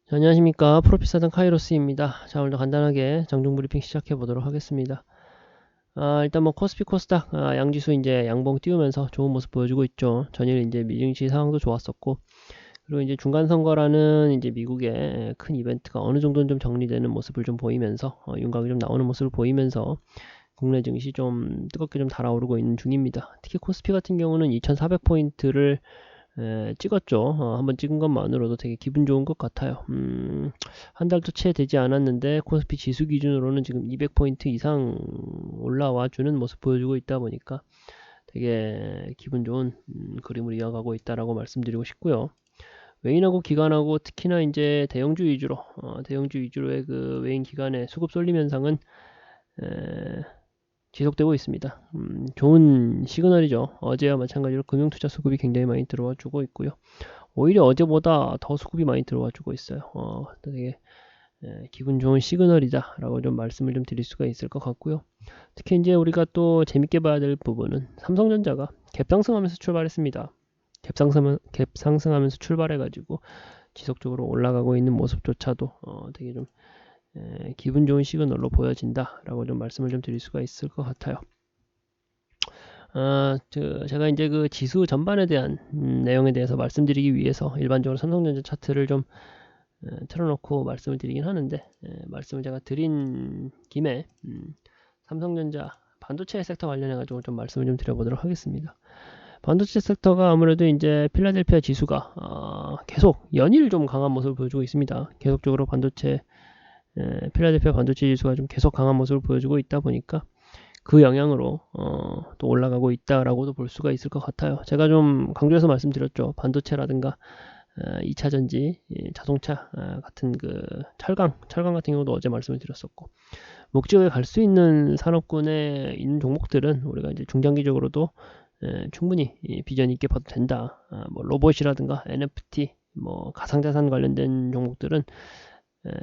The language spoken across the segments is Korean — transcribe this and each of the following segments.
안녕하십니까. 프로피사단 카이로스입니다. 자, 오늘도 간단하게 장중 브리핑 시작해 보도록 하겠습니다. 일단 뭐 코스피 코스닥 양지수 이제 양봉 띄우면서 좋은 모습 보여주고 있죠. 전일 이제 미증시 상황도 좋았었고, 그리고 이제 중간 선거라는 이제 미국의 큰 이벤트가 어느 정도는 좀 정리되는 모습을 좀 보이면서 윤곽이 좀 나오는 모습을 보이면서 국내 증시 좀 뜨겁게 좀 달아오르고 있는 중입니다. 특히 코스피 같은 경우는 2400포인트를 찍었죠. 한번 찍은 것만으로도 되게 기분 좋은 것 같아요. 한 달도 채 되지 않았는데 코스피 지수 기준으로는 지금 200포인트 이상 올라와 주는 모습 보여주고 있다 보니까 되게 기분 좋은 그림을 이어가고 있다라고 말씀드리고 싶고요. 외인하고 기관하고 특히나 이제 대형주 위주로 대형주 위주로의 그 외인 기관의 수급 쏠림 현상은 에, 지속되고 있습니다. 좋은 시그널이죠. 어제와 마찬가지로 금융투자 수급이 굉장히 많이 들어와 주고 있고요. 오히려 어제보다 더 수급이 많이 들어와 주고 있어요. 되게 기분 좋은 시그널이다 라고 좀 말씀을 좀 드릴 수가 있을 것 같고요. 특히 이제 우리가 또 재밌게 봐야 될 부분은 삼성전자가 갭상승하면서 출발했습니다. 갭상승하면서 출발해가지고 지속적으로 올라가고 있는 모습조차도 되게 좀 기분 좋은 시그널로 보여진다 라고 좀 말씀을 좀 드릴 수가 있을 것 같아요. 제가 이제 그 지수 전반에 대한 내용에 대해서 말씀드리기 위해서 일반적으로 삼성전자 차트를 좀 틀어놓고 말씀을 드리긴 하는데, 말씀을 제가 드린 김에 삼성전자 반도체 섹터 관련해가지고 좀 말씀을 좀 드려보도록 하겠습니다. 반도체 섹터가 아무래도 이제 필라델피아 지수가 계속 연일 좀 강한 모습을 보여주고 있습니다. 계속적으로 필라델피아 반도체 지수가 좀 계속 강한 모습을 보여주고 있다 보니까 그 영향으로 또 올라가고 있다라고도 볼 수가 있을 것 같아요. 제가 좀 강조해서 말씀드렸죠. 반도체라든가 2차전지, 자동차 같은 그 철강 같은 경우도 어제 말씀을 드렸었고, 목적에 갈 수 있는 산업군에 있는 종목들은 우리가 이제 중장기적으로도 충분히 비전 있게 봐도 된다. 뭐 로봇이라든가 NFT, 뭐 가상자산 관련된 종목들은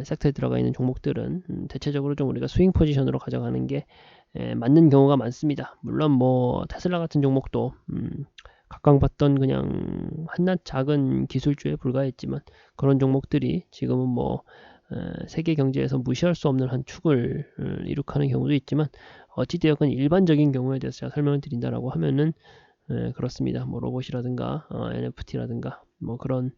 섹터에 들어가 있는 종목들은 대체적으로 좀 우리가 스윙 포지션으로 가져가는 게 맞는 경우가 많습니다. 물론 뭐 테슬라 같은 종목도 각광받던 그냥 한낱 작은 기술주에 불과했지만 그런 종목들이 지금은 뭐 세계 경제에서 무시할 수 없는 한 축을 이룩하는 경우도 있지만 어찌되었건 일반적인 경우에 대해서 제가 설명을 드린다라고 하면은 그렇습니다. 뭐 로봇이라든가 NFT라든가 뭐 그런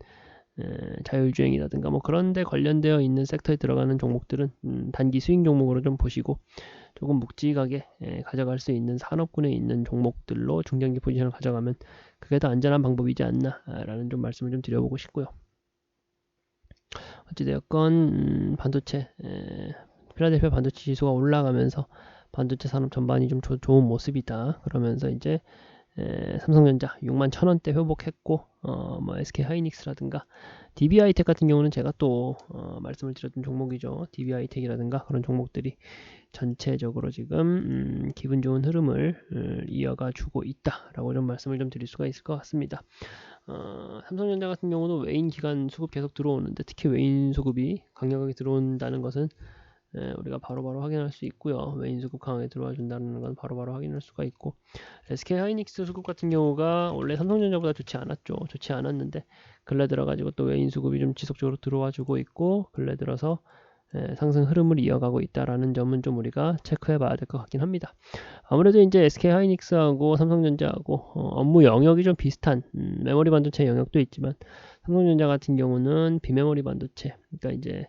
자율주행이라든가 뭐 그런 데 관련되어 있는 섹터에 들어가는 종목들은 단기 스윙 종목으로 좀 보시고 조금 묵직하게 가져갈 수 있는 산업군에 있는 종목들로 중장기 포지션을 가져가면 그게 더 안전한 방법이지 않나라는 좀 말씀을 좀 드려보고 싶고요. 어찌되었건 반도체 필라델피아 반도체 지수가 올라가면서 반도체 산업 전반이 좀 좋은 모습이다. 그러면서 이제 삼성전자 6만 1,000원대 회복했고 뭐 SK하이닉스라든가 DB하이텍 같은 경우는 제가 또 말씀을 드렸던 종목이죠. DB하이텍이라든가 그런 종목들이 전체적으로 지금 기분 좋은 흐름을 이어가 주고 있다라고 좀 말씀을 좀 드릴 수가 있을 것 같습니다. 삼성전자 같은 경우는 외인 기관 수급 계속 들어오는데 특히 외인 수급이 강력하게 들어온다는 것은 우리가 바로바로 확인할 수 있고요. 외인 수급 강하게 들어와 준다는 건 바로바로 확인할 수가 있고, SK하이닉스 수급 같은 경우가 원래 삼성전자보다 좋지 않았죠. 좋지 않았는데 근래 들어가지고 또 외인 수급이 좀 지속적으로 들어와 주고 있고 근래 들어서 상승 흐름을 이어가고 있다라는 점은 좀 우리가 체크해 봐야 될 것 같긴 합니다. 아무래도 이제 SK하이닉스하고 삼성전자하고 업무 영역이 좀 비슷한 메모리 반도체 영역도 있지만 삼성전자 같은 경우는 비메모리 반도체, 그러니까 이제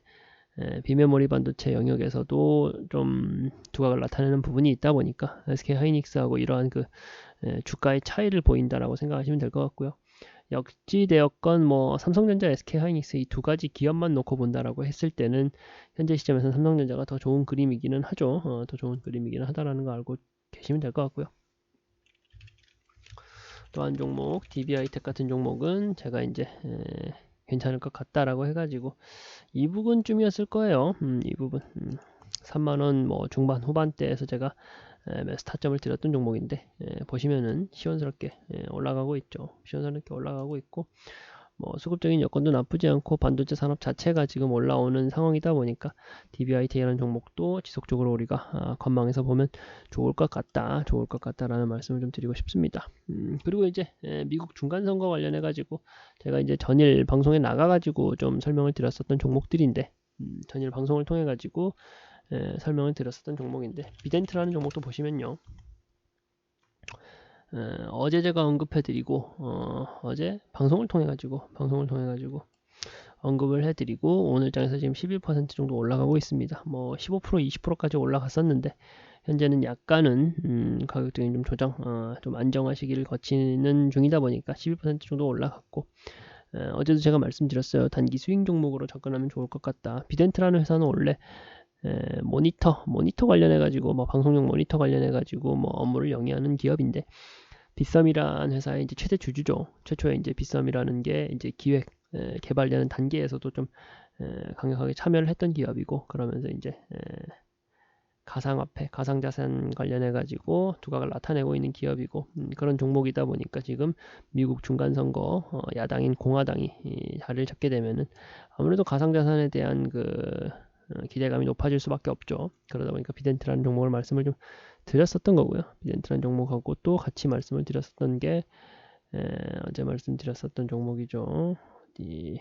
비메모리 반도체 영역에서도 좀 두각을 나타내는 부분이 있다 보니까 SK하이닉스하고 이러한 그 주가의 차이를 보인다라고 생각하시면 될 것 같고요. 역지되었건 뭐 삼성전자, SK하이닉스 이 두 가지 기업만 놓고 본다라고 했을 때는 현재 시점에서는 삼성전자가 더 좋은 그림이기는 하죠. 더 좋은 그림이기는 하다라는 거 알고 계시면 될 것 같고요. 또 한 종목 DB하이텍 같은 종목은 제가 이제 괜찮을 것 같다라고 해가지고 이 부분쯤이었을 거예요. 이 부분 3만원 뭐 중반 후반대에서 제가 스타점을 드렸던 종목인데 보시면은 시원스럽게 올라가고 있죠. 시원스럽게 올라가고 있고 뭐 수급적인 여건도 나쁘지 않고 반도체 산업 자체가 지금 올라오는 상황이다 보니까 DBIT라는 종목도 지속적으로 우리가 관망해서 보면 좋을 것 같다라는 말씀을 좀 드리고 싶습니다. 그리고 이제 미국 중간선거 관련해 가지고 제가 이제 전일 방송에 나가 가지고 좀 설명을 드렸었던 종목들인데 전일 방송을 통해 가지고 설명을 드렸었던 종목인데 비덴트라는 종목도 보시면요. 어제 제가 언급해드리고 어제 방송을 통해 가지고 언급을 해드리고 오늘 장에서 지금 11% 정도 올라가고 있습니다. 뭐 15% 20%까지 올라갔었는데 현재는 약간은 가격적인 좀 조정 좀 안정화 시기를 거치는 중이다 보니까 11% 정도 올라갔고 어제도 제가 말씀드렸어요. 단기 스윙 종목으로 접근하면 좋을 것 같다. 비덴트라는 회사는 원래 모니터 관련해 가지고 뭐 방송용 모니터 관련해 가지고 뭐 업무를 영위하는 기업인데 빗썸이라는 회사의 이제 최대 주주죠. 최초에 이제 빗썸이라는 게 이제 기획 개발되는 단계에서도 좀 강력하게 참여를 했던 기업이고 그러면서 이제 가상화폐, 가상자산 관련해 가지고 두각을 나타내고 있는 기업이고 그런 종목이다 보니까 지금 미국 중간선거 야당인 공화당이 자리를 잡게 되면은 아무래도 가상자산에 대한 그 기대감이 높아질 수밖에 없죠. 그러다 보니까 비덴트라는 종목을 말씀을 좀 드렸었던 거고요. 비덴트라는 종목하고 또 같이 말씀을 드렸었던 게 어제 말씀드렸었던 종목이죠. 어디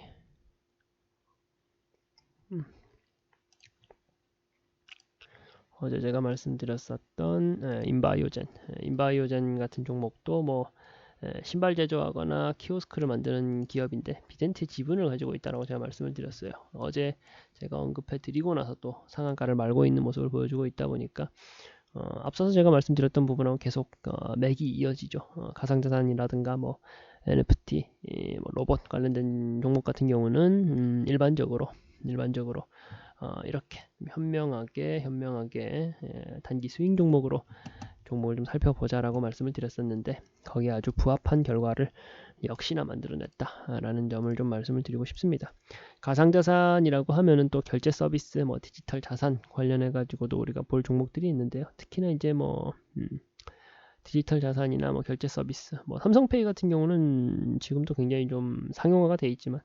어제 제가 말씀드렸었던 인바이오젠 같은 종목도 뭐 신발 제조하거나 키오스크를 만드는 기업인데 비덴트 지분을 가지고 있다고 제가 말씀을 드렸어요. 어제 제가 언급해 드리고 나서 또 상한가를 말고 있는 모습을 보여주고 있다 보니까 앞서서 제가 말씀드렸던 부분하고 계속 맥이 이어지죠. 가상자산이라든가 뭐 NFT, 뭐 로봇 관련된 종목 같은 경우는 일반적으로 이렇게 현명하게 단기 스윙 종목을 좀 살펴보자라고 말씀을 드렸었는데 거기에 아주 부합한 결과를 역시나 만들어냈다라는 점을 좀 말씀을 드리고 싶습니다. 가상자산이라고 하면은 또 결제 서비스, 뭐 디지털 자산 관련해 가지고도 우리가 볼 종목들이 있는데요. 특히나 이제 뭐 디지털 자산이나 뭐 결제 서비스, 뭐 삼성페이 같은 경우는 지금도 굉장히 좀 상용화가 돼 있지만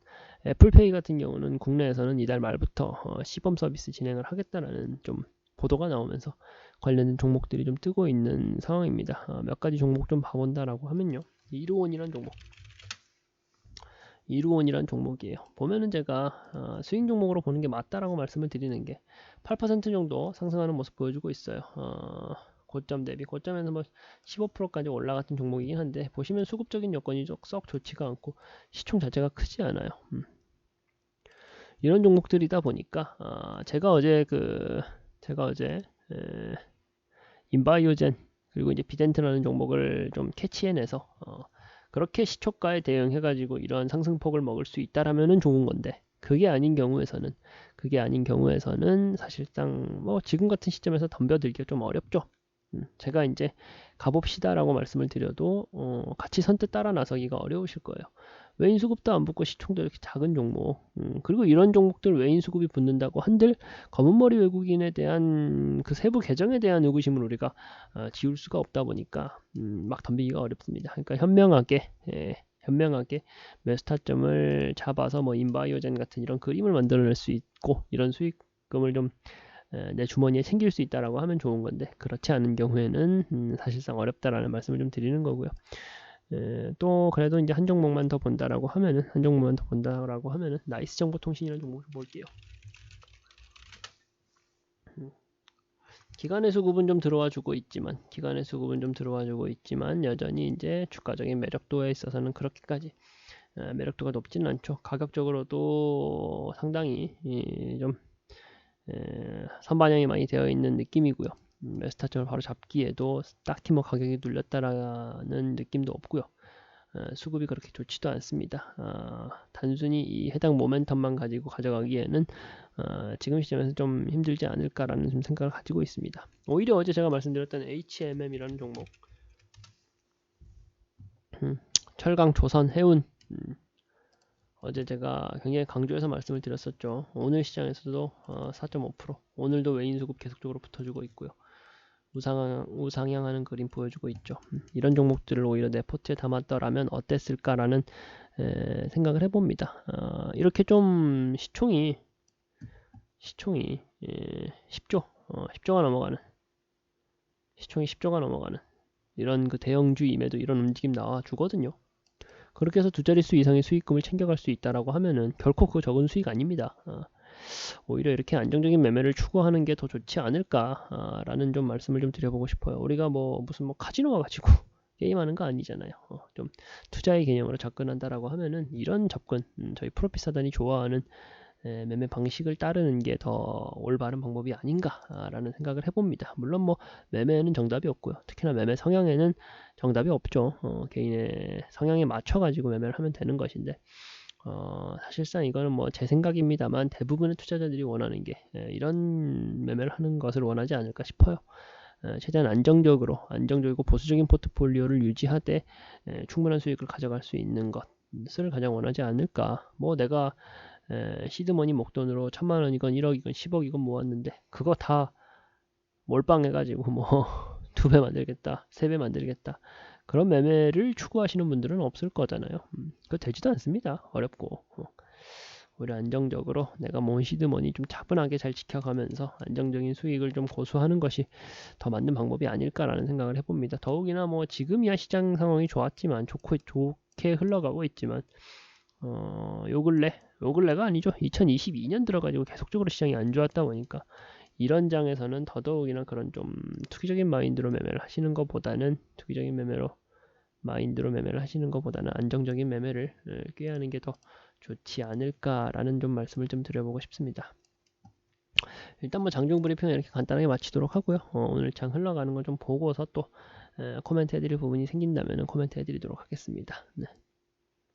애플페이 같은 경우는 국내에서는 이달 말부터 시범 서비스 진행을 하겠다라는 좀 보도가 나오면서 관련된 종목들이 좀 뜨고 있는 상황입니다. 몇 가지 종목 좀 봐본다라고 하면요. 이루온이란 종목이에요. 보면은 제가 스윙 종목으로 보는 게 맞다라고 말씀을 드리는 게 8% 정도 상승하는 모습 보여주고 있어요. 고점 대비 고점에서 뭐 15%까지 올라갔던 종목이긴 한데 보시면 수급적인 여건이 썩 좋지가 않고 시총 자체가 크지 않아요. 이런 종목들이다 보니까 제가 어제 인바이오젠 그리고 이제 비덴트라는 종목을 좀 캐치해내서 그렇게 시초가에 대응해가지고 이러한 상승폭을 먹을 수 있다라면은 좋은 건데 그게 아닌 경우에서는 사실상 뭐 지금 같은 시점에서 덤벼들기가 좀 어렵죠. 제가 이제 가봅시다라고 말씀을 드려도 같이 선뜻 따라 나서기가 어려우실 거예요. 외인 수급도 안 붙고 시총도 이렇게 작은 종목 그리고 이런 종목들 외인 수급이 붙는다고 한들 검은머리 외국인에 대한 그 세부 계정에 대한 의구심을 우리가 지울 수가 없다 보니까 막 덤비기가 어렵습니다. 그러니까 현명하게 매수 타점을 잡아서 뭐 인바이오젠 같은 이런 그림을 만들어낼 수 있고 이런 수익금을 좀 내 주머니에 챙길 수 있다라고 하면 좋은 건데 그렇지 않은 경우에는 사실상 어렵다라는 말씀을 좀 드리는 거고요. 또 그래도 이제 한 종목만 더 본다라고 하면은 나이스 정보통신이라는 종목을 볼게요. 기관의 수급은 좀 들어와 주고 있지만 여전히 이제 주가적인 매력도에 있어서는 그렇게까지 매력도가 높지는 않죠. 가격적으로도 상당히 좀 선반영이 많이 되어 있는 느낌이고요. 매수타점을 바로 잡기에도 딱히 뭐 가격이 눌렸다라는 느낌도 없고요. 수급이 그렇게 좋지도 않습니다. 단순히 이 해당 모멘텀만 가지고 가져가기에는 지금 시점에서 좀 힘들지 않을까라는 좀 생각을 가지고 있습니다. 오히려 어제 제가 말씀드렸던 HMM이라는 종목, 철강, 조선, 해운, 어제 제가 굉장히 강조해서 말씀을 드렸었죠. 오늘 시장에서도 4.5% 오늘도 외인 수급 계속적으로 붙어주고 있고요. 우상향하는 그림 보여주고 있죠. 이런 종목들을 오히려 내 포트에 담았더라면 어땠을까라는 생각을 해봅니다. 이렇게 좀 시총이 10조, 10조가 넘어가는, 시총이 10조가 넘어가는 이런 그 대형주임에도 이런 움직임 나와 주거든요. 그렇게 해서 두 자릿수 이상의 수익금을 챙겨갈 수 있다라고 하면은 결코 그 적은 수익 아닙니다. 오히려 이렇게 안정적인 매매를 추구하는 게 더 좋지 않을까라는 좀 말씀을 좀 드려보고 싶어요. 우리가 무슨 카지노 와가지고 게임하는 거 아니잖아요. 좀 투자의 개념으로 접근한다라고 하면은 이런 접근, 저희 프로핏 사단이 좋아하는 매매 방식을 따르는 게 더 올바른 방법이 아닌가라는 생각을 해봅니다. 물론 매매에는 정답이 없고요. 특히나 매매 성향에는 정답이 없죠. 개인의 성향에 맞춰가지고 매매를 하면 되는 것인데 사실상 이거는 제 생각입니다만 대부분의 투자자들이 원하는 게 이런 매매를 하는 것을 원하지 않을까 싶어요. 최대한 안정적이고 보수적인 포트폴리오를 유지하되 충분한 수익을 가져갈 수 있는 것을 가장 원하지 않을까. 내가 시드머니 목돈으로 1000만원이건 1억이건 10억이건 모았는데 그거 다 몰빵해가지고 2배 만들겠다, 3배 만들겠다, 그런 매매를 추구하시는 분들은 없을 거잖아요. 그거 되지도 않습니다. 어렵고. 오히려 안정적으로 내가 모은 시드머니 좀 차분하게 잘 지켜가면서 안정적인 수익을 좀 고수하는 것이 더 맞는 방법이 아닐까라는 생각을 해봅니다. 더욱이나 지금이야 시장 상황이 좋게 흘러가고 있지만 요 근래가 아니죠. 2022년 들어가지고 계속적으로 시장이 안 좋았다 보니까 이런 장에서는 더더욱이나 그런 좀 투기적인 마인드로 매매를 하시는 것보다는 안정적인 매매를 꾀하는 게 더 좋지 않을까라는 좀 말씀을 좀 드려보고 싶습니다. 일단 장중 브리핑은 이렇게 간단하게 마치도록 하고요. 오늘 장 흘러가는 걸 좀 보고서 또 코멘트 해드릴 부분이 생긴다면 코멘트 해드리도록 하겠습니다. 네.